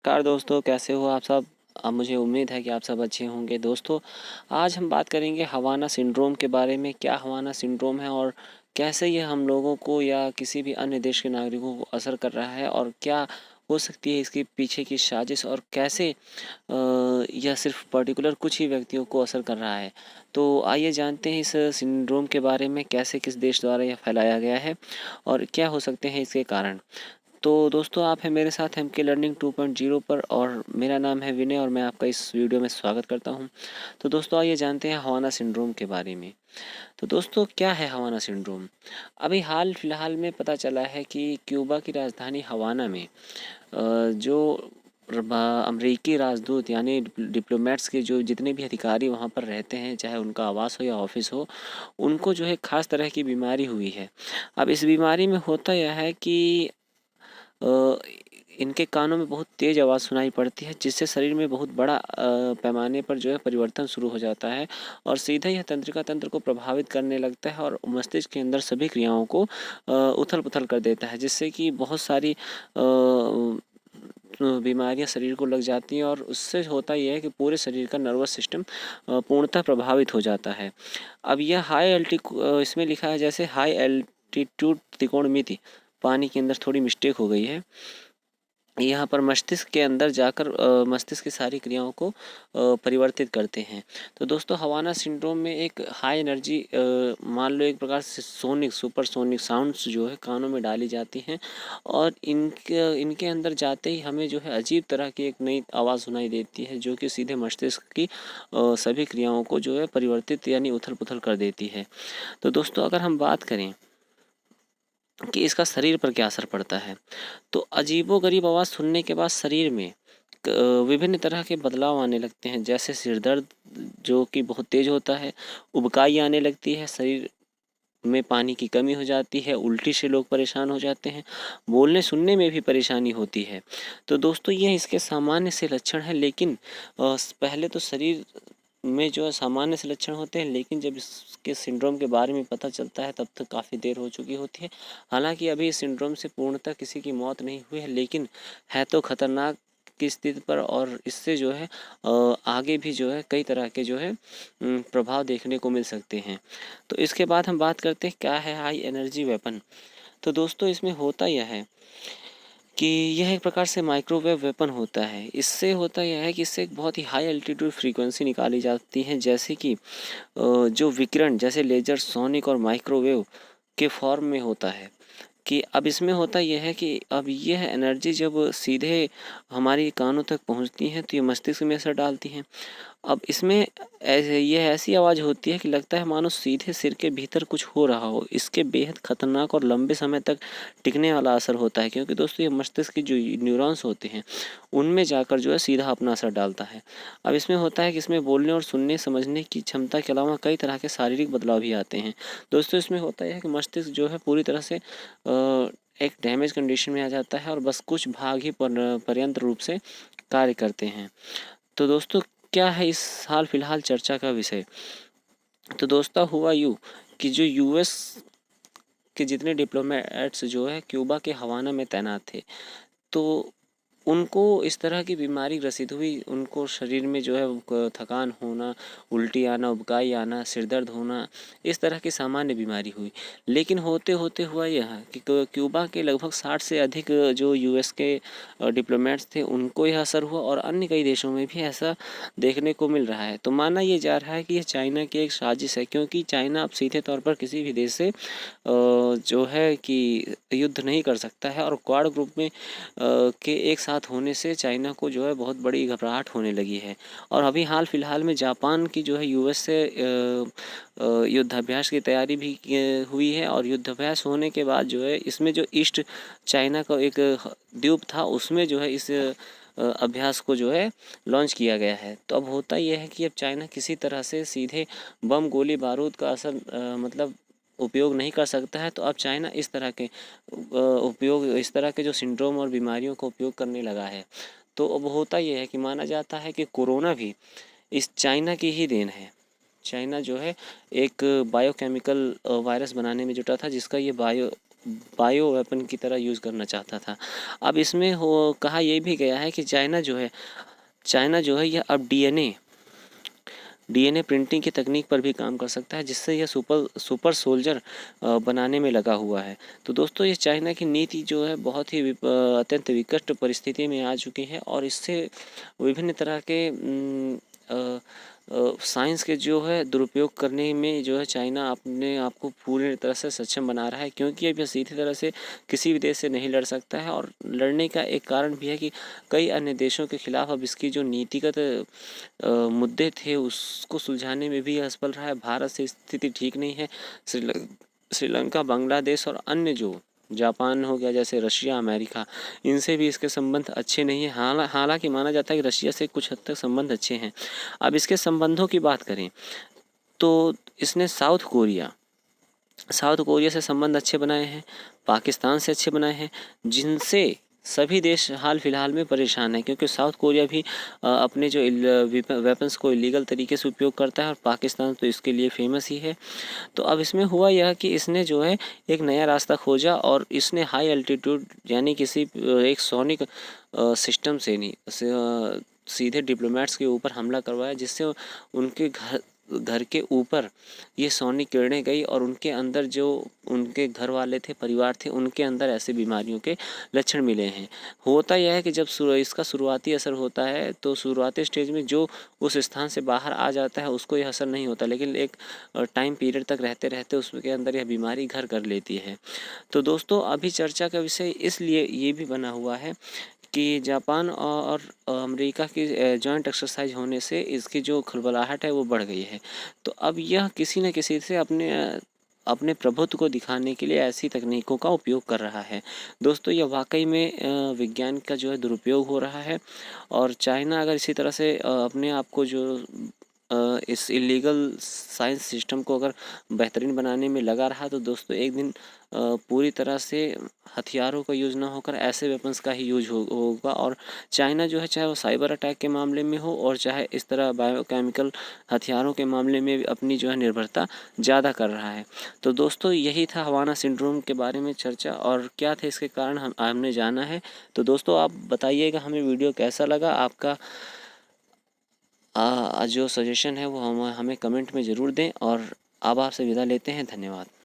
नमस्कार दोस्तों, कैसे हो आप सब। मुझे उम्मीद है कि आप सब अच्छे होंगे। दोस्तों, आज हम बात करेंगे हवाना सिंड्रोम के बारे में। क्या हवाना सिंड्रोम है और कैसे ये हम लोगों को या किसी भी अन्य देश के नागरिकों को असर कर रहा है, और क्या हो सकती है इसके पीछे की साजिश, और कैसे यह सिर्फ पर्टिकुलर कुछ ही व्यक्तियों को असर कर रहा है। तो आइए जानते हैं इस सिंड्रोम के बारे में, कैसे किस देश द्वारा यह फैलाया गया है और क्या हो सकते हैं इसके कारण। तो दोस्तों, आप हैं मेरे साथ एम के लर्निंग 2.0 पर, और मेरा नाम है विनय और मैं आपका इस वीडियो में स्वागत करता हूं। तो दोस्तों, आइए जानते हैं हवाना सिंड्रोम के बारे में। तो दोस्तों, क्या है हवाना सिंड्रोम। अभी हाल फिलहाल में पता चला है कि क्यूबा की राजधानी हवाना में जो अमेरिकी राजदूत यानी डिप्लोमेट्स के जो जितने भी अधिकारी वहाँ पर रहते हैं, चाहे उनका आवास हो या ऑफिस हो, उनको जो है खास तरह की बीमारी हुई है। अब इस बीमारी में होता यह है कि अ, इनके कानों में बहुत तेज़ आवाज़ सुनाई पड़ती है, जिससे शरीर में बहुत बड़ा पैमाने पर जो है परिवर्तन शुरू हो जाता है, और सीधे यह तंत्रिका तंत्र को प्रभावित करने लगता है और मस्तिष्क के अंदर सभी क्रियाओं को उथल पुथल कर देता है, जिससे कि बहुत सारी बीमारियां शरीर को लग जाती हैं, और उससे होता यह है कि पूरे शरीर का नर्वस सिस्टम पूर्णतः प्रभावित हो जाता है। अब यह इसमें लिखा है जैसे हाई एल्टीट्यूड त्रिकोणमिति, पानी के अंदर थोड़ी मिस्टेक हो गई है। यहाँ पर मस्तिष्क के अंदर जाकर मस्तिष्क की सारी क्रियाओं को परिवर्तित करते हैं। तो दोस्तों, हवाना सिंड्रोम में एक हाई एनर्जी, मान लो एक प्रकार से सोनिक सुपरसोनिक साउंड्स जो है कानों में डाली जाती हैं, और इनके इनके अंदर जाते ही हमें जो है अजीब तरह की एक नई आवाज़ सुनाई देती है, जो कि सीधे मस्तिष्क की सभी क्रियाओं को जो है परिवर्तित यानी उथल पुथल कर देती है। तो दोस्तों, अगर हम बात करें कि इसका शरीर पर क्या असर पड़ता है, तो अजीबोगरीब आवाज़ सुनने के बाद शरीर में विभिन्न तरह के बदलाव आने लगते हैं, जैसे सिर दर्द जो कि बहुत तेज़ होता है, उबकाई आने लगती है, शरीर में पानी की कमी हो जाती है, उल्टी से लोग परेशान हो जाते हैं, बोलने सुनने में भी परेशानी होती है। तो दोस्तों, ये इसके सामान्य से लक्षण हैं, लेकिन पहले तो शरीर में जो है सामान्य से लक्षण होते हैं, लेकिन जब इसके सिंड्रोम के बारे में पता चलता है तब तक काफ़ी देर हो चुकी होती है। हालांकि अभी इस सिंड्रोम से पूर्णतः किसी की मौत नहीं हुई है, लेकिन है तो खतरनाक की स्थिति पर, और इससे जो है आगे भी जो है कई तरह के जो है प्रभाव देखने को मिल सकते हैं। तो इसके बाद हम बात करते हैं क्या है हाई एनर्जी वेपन। तो दोस्तों, इसमें होता यह है कि यह एक प्रकार से माइक्रोवेव वेपन होता है। इससे होता यह है कि इससे एक बहुत ही हाई एल्टीट्यूड फ्रीक्वेंसी निकाली जाती है, जैसे कि जो विकिरण जैसे लेजर, सोनिक और माइक्रोवेव के फॉर्म में होता है। कि अब इसमें होता यह है कि अब यह एनर्जी जब सीधे हमारी कानों तक पहुंचती है तो ये मस्तिष्क में असर डालती हैं। अब इसमें ऐसे यह ऐसी आवाज़ होती है कि लगता है मानो सीधे सिर के भीतर कुछ हो रहा हो। इसके बेहद खतरनाक और लंबे समय तक टिकने वाला असर होता है, क्योंकि दोस्तों ये मस्तिष्क की जो न्यूरॉन्स होते हैं उनमें जाकर जो है सीधा अपना असर डालता है। अब इसमें होता है कि इसमें बोलने और सुनने समझने की क्षमता के अलावा कई तरह के शारीरिक बदलाव भी आते हैं। दोस्तों, इसमें होता यह है कि मस्तिष्क जो है पूरी तरह से एक डैमेज कंडीशन में आ जाता है, और बस कुछ भाग ही पर्यंत रूप से कार्य करते हैं। तो दोस्तों, क्या है इस हाल फिलहाल चर्चा का विषय। तो दोस्तों, हुआ यूँ कि जो यूएस के जितने डिप्लोमेट्स जो है क्यूबा के हवाना में तैनात थे, तो उनको इस तरह की बीमारी ग्रसित हुई। उनको शरीर में जो है थकान होना, उल्टी आना, उबकाई आना, सिर दर्द होना, इस तरह की सामान्य बीमारी हुई। लेकिन होते होते हुआ यह कि क्यूबा के लगभग 60 से अधिक जो यूएस के डिप्लोमेट्स थे उनको यह असर हुआ, और अन्य कई देशों में भी ऐसा देखने को मिल रहा है। तो माना ये जा रहा है कि यह चाइना की एक साजिश है, क्योंकि चाइना अब सीधे तौर पर किसी भी देश से जो है कि युद्ध नहीं कर सकता है, और क्वाड ग्रुप में के एक साथ होने से चाइना को जो है बहुत बड़ी घबराहट होने लगी है। और अभी हाल फिलहाल में जापान की जो है यूएस से युद्धाभ्यास की तैयारी भी हुई है, और युद्धाभ्यास होने के बाद जो है इसमें जो ईस्ट चाइना का एक द्वीप था उसमें जो है इस अभ्यास को जो है लॉन्च किया गया है। तो अब होता यह है कि अब चाइना किसी तरह से सीधे बम गोली बारूद का असर मतलब उपयोग नहीं कर सकता है। तो अब चाइना इस तरह के इस तरह के जो सिंड्रोम और बीमारियों का उपयोग करने लगा है। तो अब होता यह है कि माना जाता है कि कोरोना भी इस चाइना की ही देन है। चाइना जो है एक बायोकेमिकल वायरस बनाने में जुटा था, जिसका ये बायो वेपन की तरह यूज़ करना चाहता था। अब इसमें कहा यह भी गया है कि चाइना जो है यह अब डीएनए प्रिंटिंग की तकनीक पर भी काम कर सकता है, जिससे यह सुपर सोल्जर बनाने में लगा हुआ है। तो दोस्तों, ये चाइना की नीति जो है बहुत ही अत्यंत विकट परिस्थिति में आ चुकी है, और इससे विभिन्न तरह के साइंस के जो है दुरुपयोग करने में जो है चाइना अपने आप को पूरी तरह से सक्षम बना रहा है, क्योंकि अब यह सीधी तरह से किसी भी देश से नहीं लड़ सकता है। और लड़ने का एक कारण भी है कि कई अन्य देशों के खिलाफ अब इसकी जो नीतिगत मुद्दे थे उसको सुलझाने में भी यह असफल रहा है। भारत से स्थिति ठीक नहीं है। श्रीलंका, बांग्लादेश और अन्य जो जापान हो गया, जैसे रशिया, अमेरिका, इनसे भी इसके संबंध अच्छे नहीं हैं। हालांकि माना जाता है कि रशिया से कुछ हद तक संबंध अच्छे हैं। अब इसके संबंधों की बात करें तो इसने साउथ कोरिया से संबंध अच्छे बनाए हैं, पाकिस्तान से अच्छे बनाए हैं, जिनसे सभी देश हाल फिलहाल में परेशान हैं, क्योंकि साउथ कोरिया भी अपने जो वेपन्स को इलीगल तरीके से उपयोग करता है, और पाकिस्तान तो इसके लिए फेमस ही है। तो अब इसमें हुआ यह कि इसने जो है एक नया रास्ता खोजा, और इसने हाई एल्टीट्यूड यानी किसी एक सोनिक सिस्टम से नहीं सीधे डिप्लोमेट्स के ऊपर हमला करवाया, जिससे उनके घर के ऊपर ये सोनिक किरणें गई, और उनके अंदर जो उनके घर वाले थे, परिवार थे, उनके अंदर ऐसे बीमारियों के लक्षण मिले हैं। होता यह है कि जब इसका शुरुआती असर होता है तो शुरुआती स्टेज में जो उस स्थान से बाहर आ जाता है उसको यह असर नहीं होता, लेकिन एक टाइम पीरियड तक रहते रहते उसके अंदर यह बीमारी घर कर लेती है। तो दोस्तों, अभी चर्चा का विषय इसलिए ये भी बना हुआ है कि जापान और अमेरिका की जॉइंट एक्सरसाइज होने से इसकी जो खलबलाहट है वो बढ़ गई है। तो अब यह किसी न किसी से अपने प्रभुत्व को दिखाने के लिए ऐसी तकनीकों का उपयोग कर रहा है। दोस्तों, यह वाकई में विज्ञान का जो है दुरुपयोग हो रहा है, और चाइना अगर इसी तरह से अपने आप को जो इस इलीगल साइंस सिस्टम को अगर बेहतरीन बनाने में लगा रहा, तो दोस्तों एक दिन पूरी तरह से हथियारों का यूज़ ना होकर ऐसे वेपन्स का ही यूज होगा। और चाइना जो है, चाहे वो साइबर अटैक के मामले में हो और चाहे इस तरह बायोकेमिकल हथियारों के मामले में अपनी जो है निर्भरता ज़्यादा कर रहा है। तो दोस्तों, यही था हवाना सिंड्रोम के बारे में चर्चा, और क्या थे इसके कारण हमने जाना है। तो दोस्तों, आप बताइएगा हमें वीडियो कैसा लगा। आपका जो सजेशन है वो हमें कमेंट में ज़रूर दें, और अब आपसे विदा लेते हैं। धन्यवाद।